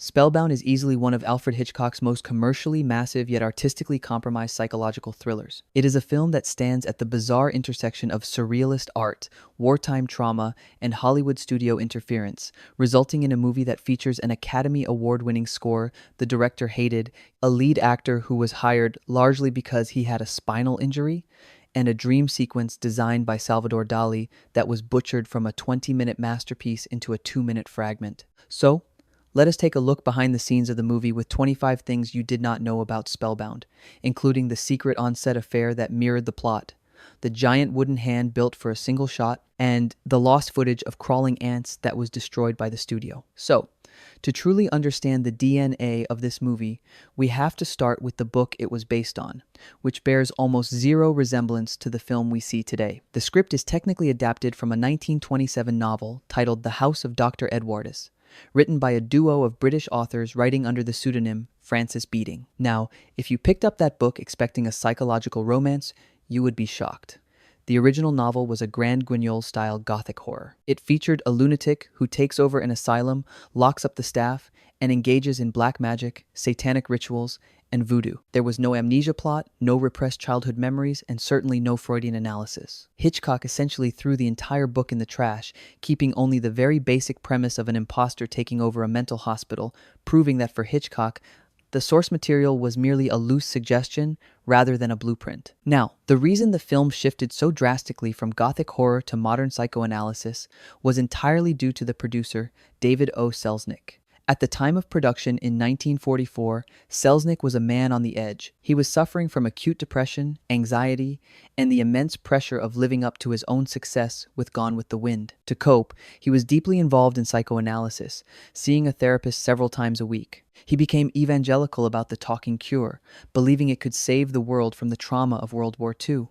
Spellbound is easily one of Alfred Hitchcock's most commercially massive yet artistically compromised psychological thrillers. It is a film that stands at the bizarre intersection of surrealist art, wartime trauma, and Hollywood studio interference, resulting in a movie that features an Academy Award-winning score the director hated, a lead actor who was hired largely because he had a spinal injury, and a dream sequence designed by Salvador Dali that was butchered from a 20-minute masterpiece into a 2-minute fragment. So, let us take a look behind the scenes of the movie with 25 things you did not know about Spellbound, including the secret on-set affair that mirrored the plot, the giant wooden hand built for a single shot, and the lost footage of crawling ants that was destroyed by the studio. So, to truly understand the DNA of this movie, we have to start with the book it was based on, which bears almost zero resemblance to the film we see today. The script is technically adapted from a 1927 novel titled The House of Dr. Edwardus, written by a duo of British authors writing under the pseudonym Francis Beating. Now, if you picked up that book expecting a psychological romance, you would be shocked. The original novel was a Grand Guignol-style gothic horror. It featured a lunatic who takes over an asylum, locks up the staff, and engages in black magic, satanic rituals, and voodoo. There was no amnesia plot, no repressed childhood memories, and certainly no Freudian analysis. Hitchcock essentially threw the entire book in the trash, keeping only the very basic premise of an imposter taking over a mental hospital, proving that for Hitchcock, the source material was merely a loose suggestion rather than a blueprint. Now, the reason the film shifted so drastically from gothic horror to modern psychoanalysis was entirely due to the producer, David O. Selznick. At the time of production in 1944, Selznick was a man on the edge. He was suffering from acute depression, anxiety, and the immense pressure of living up to his own success with Gone with the Wind. To cope, he was deeply involved in psychoanalysis, seeing a therapist several times a week. He became evangelical about the talking cure, believing it could save the world from the trauma of World War II.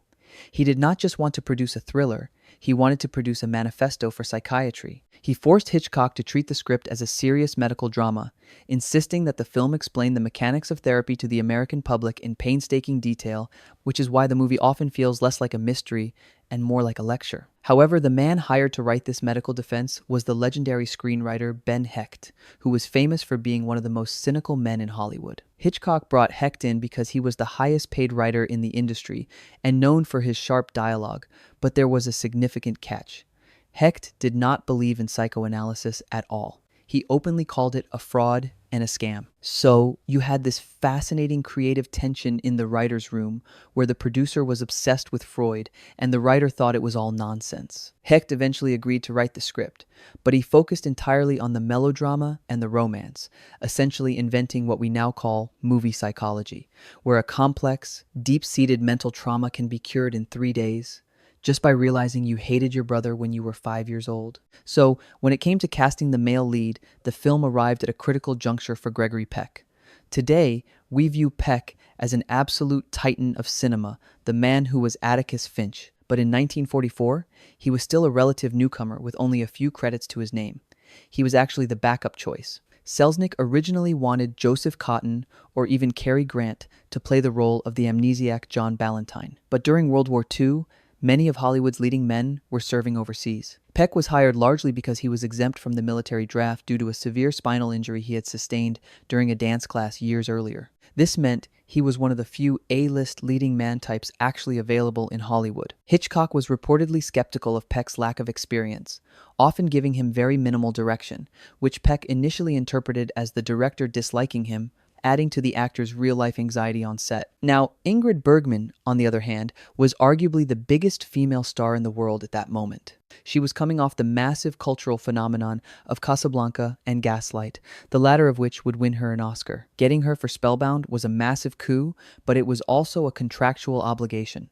He did not just want to produce a thriller, he wanted to produce a manifesto for psychiatry. He forced Hitchcock to treat the script as a serious medical drama, insisting that the film explain the mechanics of therapy to the American public in painstaking detail, which is why the movie often feels less like a mystery and more like a lecture. However, the man hired to write this medical defense was the legendary screenwriter Ben Hecht, who was famous for being one of the most cynical men in Hollywood. Hitchcock brought Hecht in because he was the highest paid writer in the industry and known for his sharp dialogue, but there was a significant catch. Hecht did not believe in psychoanalysis at all. He openly called it a fraud and a scam. So you had this fascinating creative tension in the writer's room where the producer was obsessed with Freud and the writer thought it was all nonsense. Hecht eventually agreed to write the script, but he focused entirely on the melodrama and the romance, essentially inventing what we now call movie psychology, where a complex, deep-seated mental trauma can be cured in 3 days, just by realizing you hated your brother when you were 5 years old. So, when it came to casting the male lead, the film arrived at a critical juncture for Gregory Peck. Today, we view Peck as an absolute titan of cinema, the man who was Atticus Finch. But in 1944, he was still a relative newcomer with only a few credits to his name. He was actually the backup choice. Selznick originally wanted Joseph Cotten or even Cary Grant to play the role of the amnesiac John Ballantyne. But during World War II, many of Hollywood's leading men were serving overseas. Peck was hired largely because he was exempt from the military draft due to a severe spinal injury he had sustained during a dance class years earlier. This meant he was one of the few A-list leading man types actually available in Hollywood. Hitchcock was reportedly skeptical of Peck's lack of experience, often giving him very minimal direction, which Peck initially interpreted as the director disliking him, adding to the actor's real-life anxiety on set. Now, Ingrid Bergman, on the other hand, was arguably the biggest female star in the world at that moment. She was coming off the massive cultural phenomenon of Casablanca and Gaslight, the latter of which would win her an Oscar. Getting her for Spellbound was a massive coup, but it was also a contractual obligation.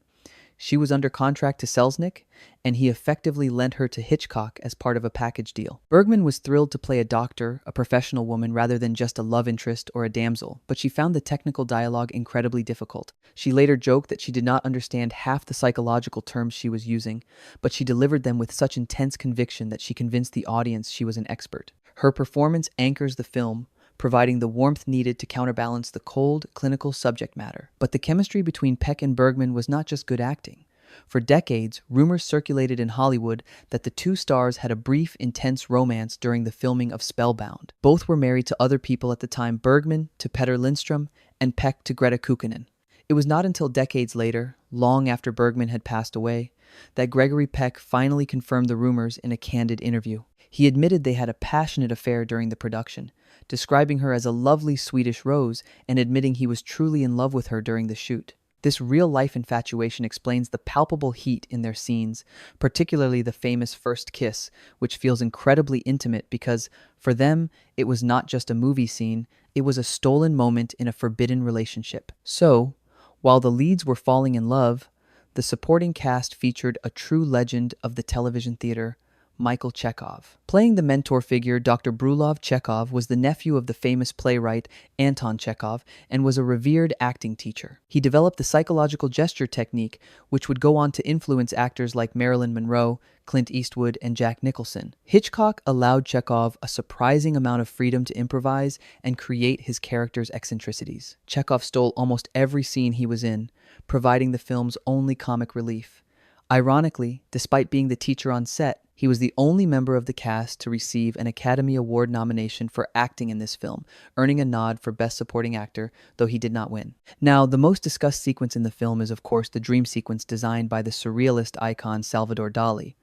She was under contract to Selznick, and he effectively lent her to Hitchcock as part of a package deal. Bergman was thrilled to play a doctor, a professional woman, rather than just a love interest or a damsel, but she found the technical dialogue incredibly difficult. She later joked that she did not understand half the psychological terms she was using, but she delivered them with such intense conviction that she convinced the audience she was an expert. Her performance anchors the film, providing the warmth needed to counterbalance the cold, clinical subject matter. But the chemistry between Peck and Bergman was not just good acting. For decades, rumors circulated in Hollywood that the two stars had a brief, intense romance during the filming of Spellbound. Both were married to other people at the time: Bergman to Petter Lindstrom and Peck to Greta Kukkonen. It was not until decades later, long after Bergman had passed away, that Gregory Peck finally confirmed the rumors in a candid interview. He admitted they had a passionate affair during the production, describing her as a lovely Swedish rose and admitting he was truly in love with her during the shoot. This real-life infatuation explains the palpable heat in their scenes, particularly the famous first kiss, which feels incredibly intimate because, for them, it was not just a movie scene, it was a stolen moment in a forbidden relationship. So, while the leads were falling in love, the supporting cast featured a true legend of the television theater, Michael Chekhov. Playing the mentor figure, Dr. Brulov Chekhov was the nephew of the famous playwright Anton Chekhov and was a revered acting teacher. He developed the psychological gesture technique, which would go on to influence actors like Marilyn Monroe, Clint Eastwood, and Jack Nicholson. Hitchcock allowed Chekhov a surprising amount of freedom to improvise and create his character's eccentricities. Chekhov stole almost every scene he was in, providing the film's only comic relief. Ironically, despite being the teacher on set, he was the only member of the cast to receive an Academy Award nomination for acting in this film, earning a nod for Best Supporting Actor, though he did not win. Now, the most discussed sequence in the film is, of course, the dream sequence designed by the surrealist icon Salvador Dali.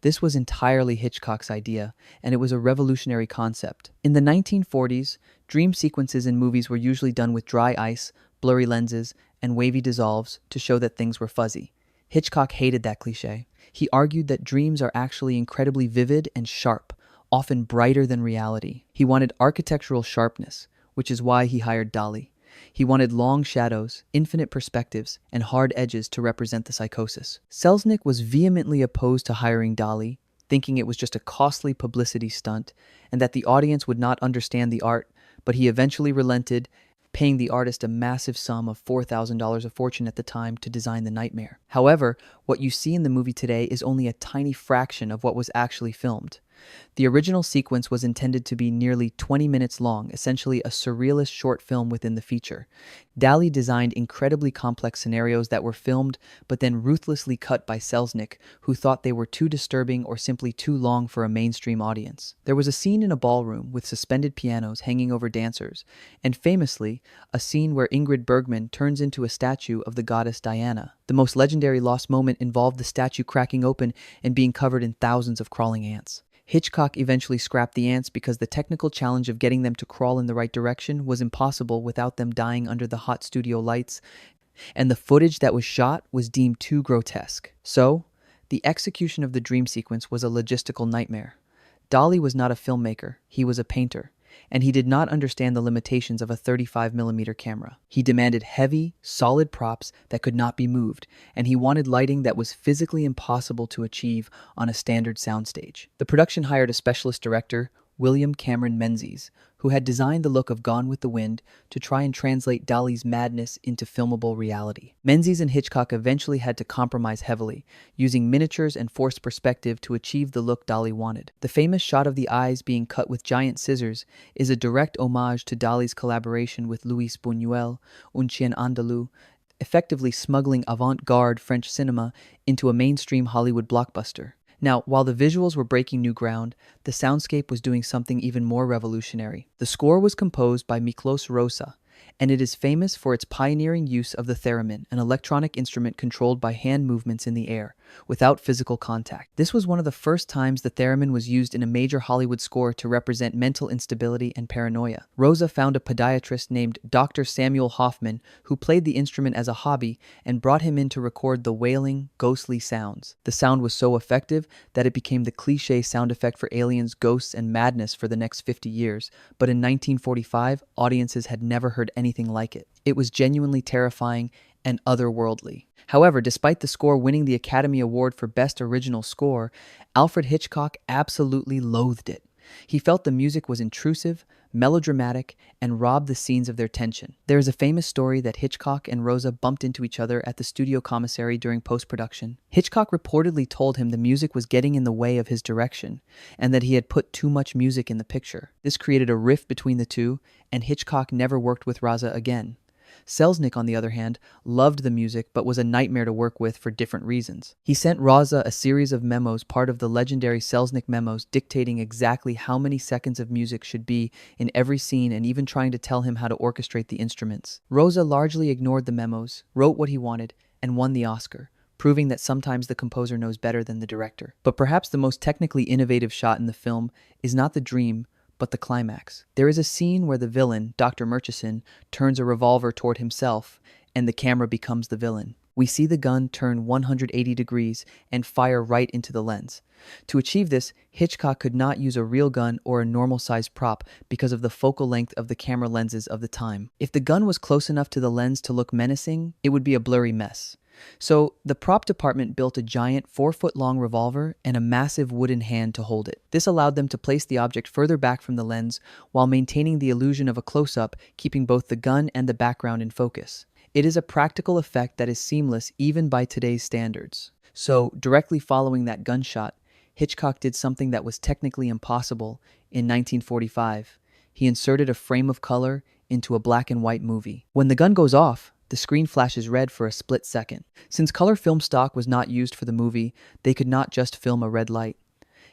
This was entirely Hitchcock's idea, and it was a revolutionary concept. In the 1940s, dream sequences in movies were usually done with dry ice, blurry lenses, and wavy dissolves to show that things were fuzzy. Hitchcock hated that cliché. He argued that dreams are actually incredibly vivid and sharp, often brighter than reality. He wanted architectural sharpness, which is why he hired Dali. He wanted long shadows, infinite perspectives, and hard edges to represent the psychosis. Selznick was vehemently opposed to hiring Dali, thinking it was just a costly publicity stunt and that the audience would not understand the art, but he eventually relented, paying the artist a massive sum of $4,000, a fortune at the time, to design the nightmare. However, what you see in the movie today is only a tiny fraction of what was actually filmed. The original sequence was intended to be nearly 20 minutes long, essentially a surrealist short film within the feature. Dali designed incredibly complex scenarios that were filmed, but then ruthlessly cut by Selznick, who thought they were too disturbing or simply too long for a mainstream audience. There was a scene in a ballroom with suspended pianos hanging over dancers, and famously, a scene where Ingrid Bergman turns into a statue of the goddess Diana. The most legendary lost moment involved the statue cracking open and being covered in thousands of crawling ants. Hitchcock eventually scrapped the ants because the technical challenge of getting them to crawl in the right direction was impossible without them dying under the hot studio lights, and the footage that was shot was deemed too grotesque. So, the execution of the dream sequence was a logistical nightmare. Dali was not a filmmaker, he was a painter, and he did not understand the limitations of a 35mm camera. He demanded heavy, solid props that could not be moved, and he wanted lighting that was physically impossible to achieve on a standard soundstage. The production hired a specialist director, William Cameron Menzies, who had designed the look of Gone with the Wind to try and translate Dali's madness into filmable reality. Menzies and Hitchcock eventually had to compromise heavily, using miniatures and forced perspective to achieve the look Dali wanted. The famous shot of the eyes being cut with giant scissors is a direct homage to Dali's collaboration with Luis Buñuel, Un Chien Andalou, effectively smuggling avant-garde French cinema into a mainstream Hollywood blockbuster. Now, while the visuals were breaking new ground, the soundscape was doing something even more revolutionary. The score was composed by Miklos Rosa, and it is famous for its pioneering use of the theremin, an electronic instrument controlled by hand movements in the air, without physical contact. This was one of the first times the theremin was used in a major Hollywood score to represent mental instability and paranoia. Rosa found a podiatrist named Dr. Samuel Hoffman, who played the instrument as a hobby, and brought him in to record the wailing, ghostly sounds. The sound was so effective that it became the cliché sound effect for aliens, ghosts, and madness for the next 50 years, but in 1945, audiences had never heard anything like it. It was genuinely terrifying and otherworldly. However, despite the score winning the Academy Award for Best Original Score, Alfred Hitchcock absolutely loathed it. He felt the music was intrusive, melodramatic, and robbed the scenes of their tension. There is a famous story that Hitchcock and Rosa bumped into each other at the studio commissary during post-production. Hitchcock reportedly told him the music was getting in the way of his direction, and that he had put too much music in the picture. This created a rift between the two, and Hitchcock never worked with Rosa again. Selznick, on the other hand, loved the music but was a nightmare to work with for different reasons. He sent Raza a series of memos, part of the legendary Selznick memos, dictating exactly how many seconds of music should be in every scene and even trying to tell him how to orchestrate the instruments. Rosa largely ignored the memos, wrote what he wanted, and won the Oscar, proving that sometimes the composer knows better than the director. But perhaps the most technically innovative shot in the film is not the dream, but the climax. There is a scene where the villain, Dr. Murchison, turns a revolver toward himself, and the camera becomes the villain. We see the gun turn 180 degrees and fire right into the lens. To achieve this, Hitchcock could not use a real gun or a normal-sized prop because of the focal length of the camera lenses of the time. If the gun was close enough to the lens to look menacing, it would be a blurry mess. So, the prop department built a giant 4-foot-long revolver and a massive wooden hand to hold it. This allowed them to place the object further back from the lens while maintaining the illusion of a close-up, keeping both the gun and the background in focus. It is a practical effect that is seamless even by today's standards. So, directly following that gunshot, Hitchcock did something that was technically impossible in 1945. He inserted a frame of color into a black and white movie. When the gun goes off, the screen flashes red for a split second. Since color film stock was not used for the movie, they could not just film a red light.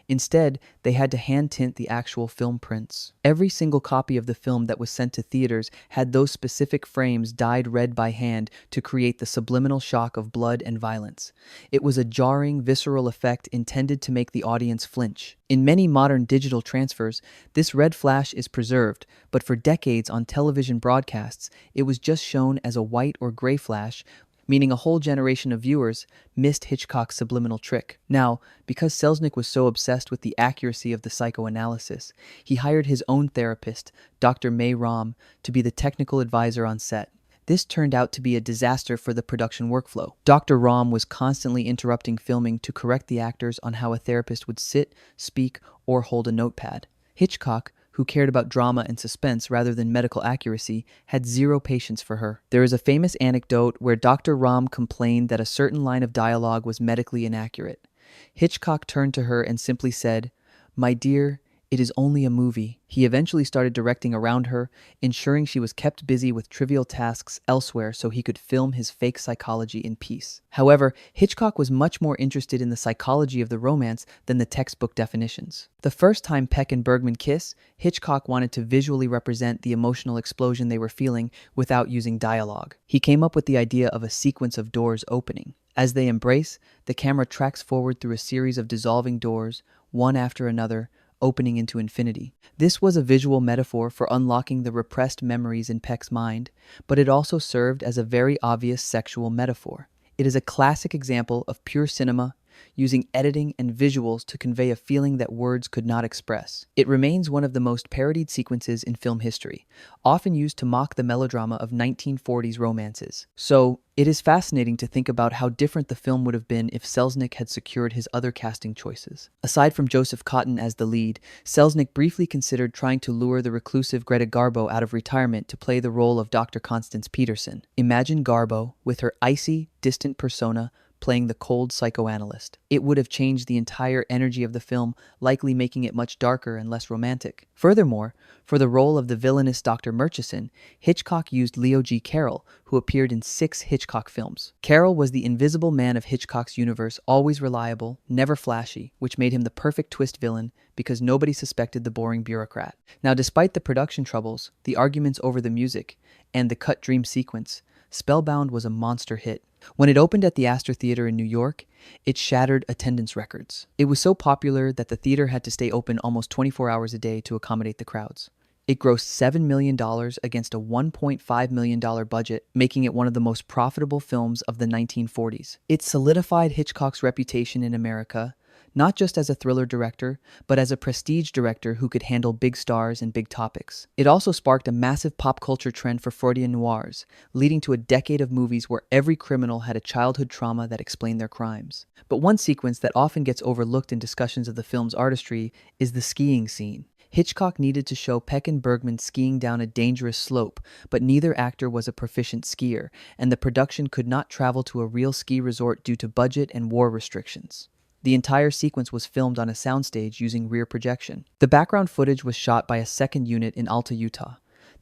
Instead, they had to hand tint the actual film prints. Every single copy of the film that was sent to theaters had those specific frames dyed red by hand to create the subliminal shock of blood and violence. It was a jarring, visceral effect intended to make the audience flinch. In many modern digital transfers, this red flash is preserved, but for decades on television broadcasts, it was just shown as a white or gray flash, meaning a whole generation of viewers missed Hitchcock's subliminal trick. Now, because Selznick was so obsessed with the accuracy of the psychoanalysis, he hired his own therapist, Dr. May Ram, to be the technical advisor on set. This turned out to be a disaster for the production workflow. Dr. Ram was constantly interrupting filming to correct the actors on how a therapist would sit, speak, or hold a notepad. Hitchcock, who cared about drama and suspense rather than medical accuracy, had zero patience for her. There is a famous anecdote where Dr. Ram complained that a certain line of dialogue was medically inaccurate. Hitchcock turned to her and simply said, "My dear, it is only a movie." He eventually started directing around her, ensuring she was kept busy with trivial tasks elsewhere so he could film his fake psychology in peace. However, Hitchcock was much more interested in the psychology of the romance than the textbook definitions. The first time Peck and Bergman kiss, Hitchcock wanted to visually represent the emotional explosion they were feeling without using dialogue. He came up with the idea of a sequence of doors opening. As they embrace, the camera tracks forward through a series of dissolving doors, one after another, opening into infinity. This was a visual metaphor for unlocking the repressed memories in Peck's mind, but it also served as a very obvious sexual metaphor. It is a classic example of pure cinema, using editing and visuals to convey a feeling that words could not express. It remains one of the most parodied sequences in film history, often used to mock the melodrama of 1940s romances. So, it is fascinating to think about how different the film would have been if Selznick had secured his other casting choices. Aside from Joseph Cotten as the lead, Selznick briefly considered trying to lure the reclusive Greta Garbo out of retirement to play the role of Dr. Constance Peterson. Imagine Garbo, with her icy, distant persona, playing the cold psychoanalyst. It would have changed the entire energy of the film, likely making it much darker and less romantic. Furthermore, for the role of the villainous Dr. Murchison, Hitchcock used Leo G. Carroll, who appeared in 6 Hitchcock films. Carroll was the invisible man of Hitchcock's universe, always reliable, never flashy, which made him the perfect twist villain because nobody suspected the boring bureaucrat. Now, despite the production troubles, the arguments over the music, and the cut dream sequence, Spellbound was a monster hit. When it opened at the Astor Theater in New York, it shattered attendance records. It was so popular that the theater had to stay open almost 24 hours a day to accommodate the crowds. It grossed $7 million against a $1.5 million budget, making it one of the most profitable films of the 1940s. It solidified Hitchcock's reputation in America, not just as a thriller director, but as a prestige director who could handle big stars and big topics. It also sparked a massive pop culture trend for Freudian noirs, leading to a decade of movies where every criminal had a childhood trauma that explained their crimes. But one sequence that often gets overlooked in discussions of the film's artistry is the skiing scene. Hitchcock needed to show Peck and Bergman skiing down a dangerous slope, but neither actor was a proficient skier, and the production could not travel to a real ski resort due to budget and war restrictions. The entire sequence was filmed on a soundstage using rear projection. The background footage was shot by a second unit in Alta, Utah.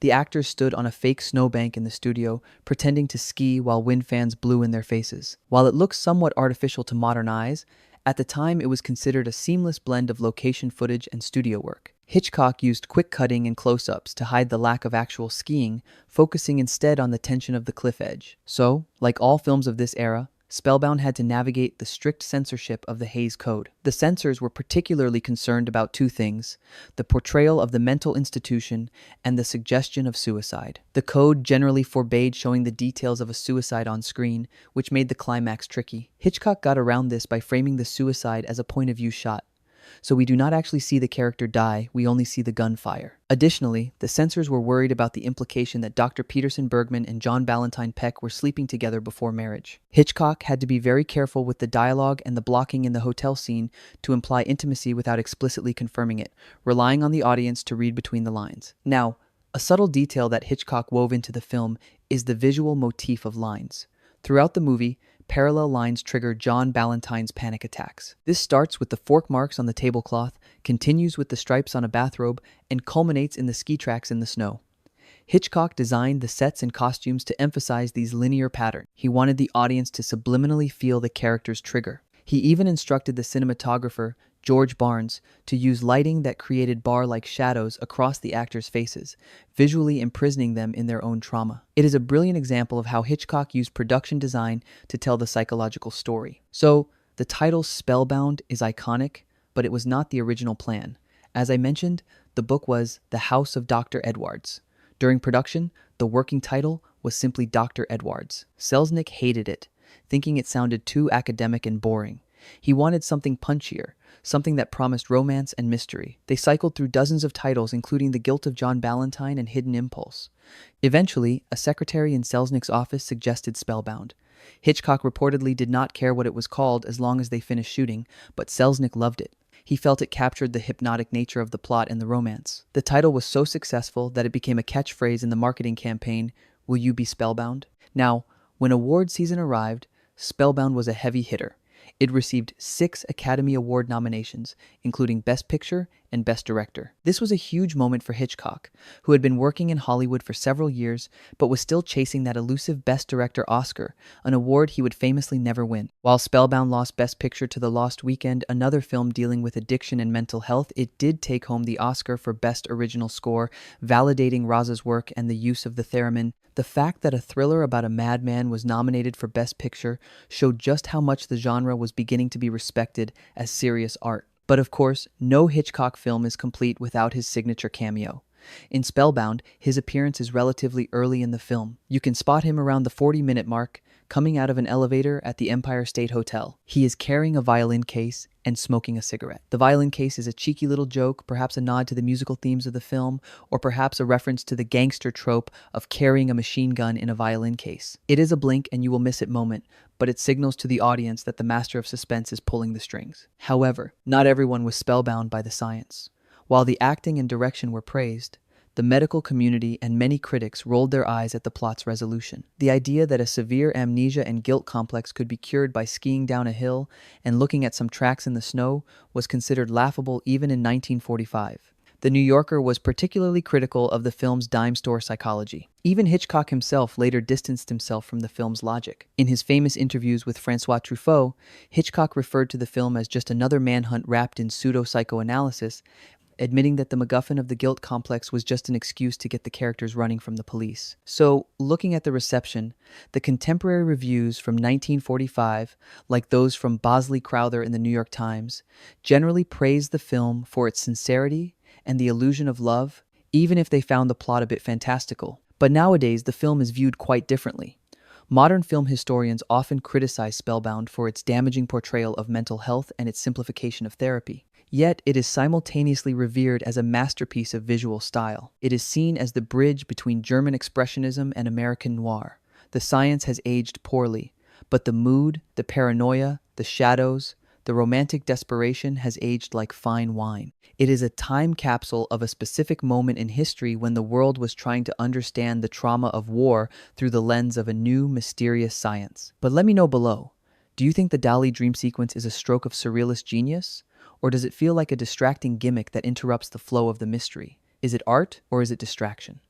The actors stood on a fake snowbank in the studio, pretending to ski while wind fans blew in their faces. While it looks somewhat artificial to modern eyes, at the time it was considered a seamless blend of location footage and studio work. Hitchcock used quick cutting and close-ups to hide the lack of actual skiing, focusing instead on the tension of the cliff edge. So, like all films of this era, Spellbound had to navigate the strict censorship of the Hays Code. The censors were particularly concerned about two things: the portrayal of the mental institution and the suggestion of suicide. The code generally forbade showing the details of a suicide on screen, which made the climax tricky. Hitchcock got around this by framing the suicide as a point-of-view shot. So we do not actually see the character die, we only see the gunfire. Additionally, the censors were worried about the implication that Dr. Peterson Bergman and John Ballantyne Peck were sleeping together before marriage. Hitchcock had to be very careful with the dialogue and the blocking in the hotel scene to imply intimacy without explicitly confirming it, relying on the audience to read between the lines. Now, a subtle detail that Hitchcock wove into the film is the visual motif of lines. Throughout the movie, parallel lines trigger John Ballantyne's panic attacks. This starts with the fork marks on the tablecloth, continues with the stripes on a bathrobe, and culminates in the ski tracks in the snow. Hitchcock designed the sets and costumes to emphasize these linear patterns. He wanted the audience to subliminally feel the character's trigger. He even instructed the cinematographer, George Barnes, to use lighting that created bar-like shadows across the actors' faces, visually imprisoning them in their own trauma. It is a brilliant example of how Hitchcock used production design to tell the psychological story. So, the title Spellbound is iconic, but it was not the original plan. As I mentioned, the book was The House of Dr. Edwards. During production, the working title was simply Dr. Edwards. Selznick hated it, thinking it sounded too academic and boring. He wanted something punchier, something that promised romance and mystery. They cycled through dozens of titles, including The Guilt of John Ballantyne and Hidden Impulse. Eventually, a secretary in Selznick's office suggested Spellbound. Hitchcock reportedly did not care what it was called as long as they finished shooting, but Selznick loved it. He felt it captured the hypnotic nature of the plot and the romance. The title was so successful that it became a catchphrase in the marketing campaign, "Will you be spellbound?" Now, when award season arrived, Spellbound was a heavy hitter. It received 6 Academy Award nominations, including Best Picture and Best Director. This was a huge moment for Hitchcock, who had been working in Hollywood for several years, but was still chasing that elusive Best Director Oscar, an award he would famously never win. While Spellbound lost Best Picture to The Lost Weekend, another film dealing with addiction and mental health, it did take home the Oscar for Best Original Score, validating Raza's work and the use of the Theremin. The fact that a thriller about a madman was nominated for Best Picture showed just how much the genre was beginning to be respected as serious art. But of course, no Hitchcock film is complete without his signature cameo. In Spellbound, his appearance is relatively early in the film. You can spot him around the 40-minute mark, coming out of an elevator at the Empire State Hotel. He is carrying a violin case and smoking a cigarette. The violin case is a cheeky little joke, perhaps a nod to the musical themes of the film, or perhaps a reference to the gangster trope of carrying a machine gun in a violin case. It is a blink and you will miss it moment, but it signals to the audience that the master of suspense is pulling the strings. However, not everyone was spellbound by the science. While the acting and direction were praised, the medical community and many critics rolled their eyes at the plot's resolution. The idea that a severe amnesia and guilt complex could be cured by skiing down a hill and looking at some tracks in the snow was considered laughable even in 1945. The New Yorker was particularly critical of the film's dime store psychology. Even Hitchcock himself later distanced himself from the film's logic. In his famous interviews with François Truffaut, Hitchcock referred to the film as just another manhunt wrapped in pseudo-psychoanalysis, admitting that the MacGuffin of the guilt complex was just an excuse to get the characters running from the police. So, looking at the reception, the contemporary reviews from 1945, like those from Bosley Crowther in the New York Times, generally praised the film for its sincerity and the illusion of love, even if they found the plot a bit fantastical. But nowadays, the film is viewed quite differently. Modern film historians often criticize Spellbound for its damaging portrayal of mental health and its simplification of therapy. Yet, it is simultaneously revered as a masterpiece of visual style. It is seen as the bridge between German expressionism and American noir. The science has aged poorly, but the mood, the paranoia, the shadows, the romantic desperation has aged like fine wine. It is a time capsule of a specific moment in history when the world was trying to understand the trauma of war through the lens of a new, mysterious science. But let me know below, do you think the Dali dream sequence is a stroke of surrealist genius? Or does it feel like a distracting gimmick that interrupts the flow of the mystery? Is it art or is it distraction?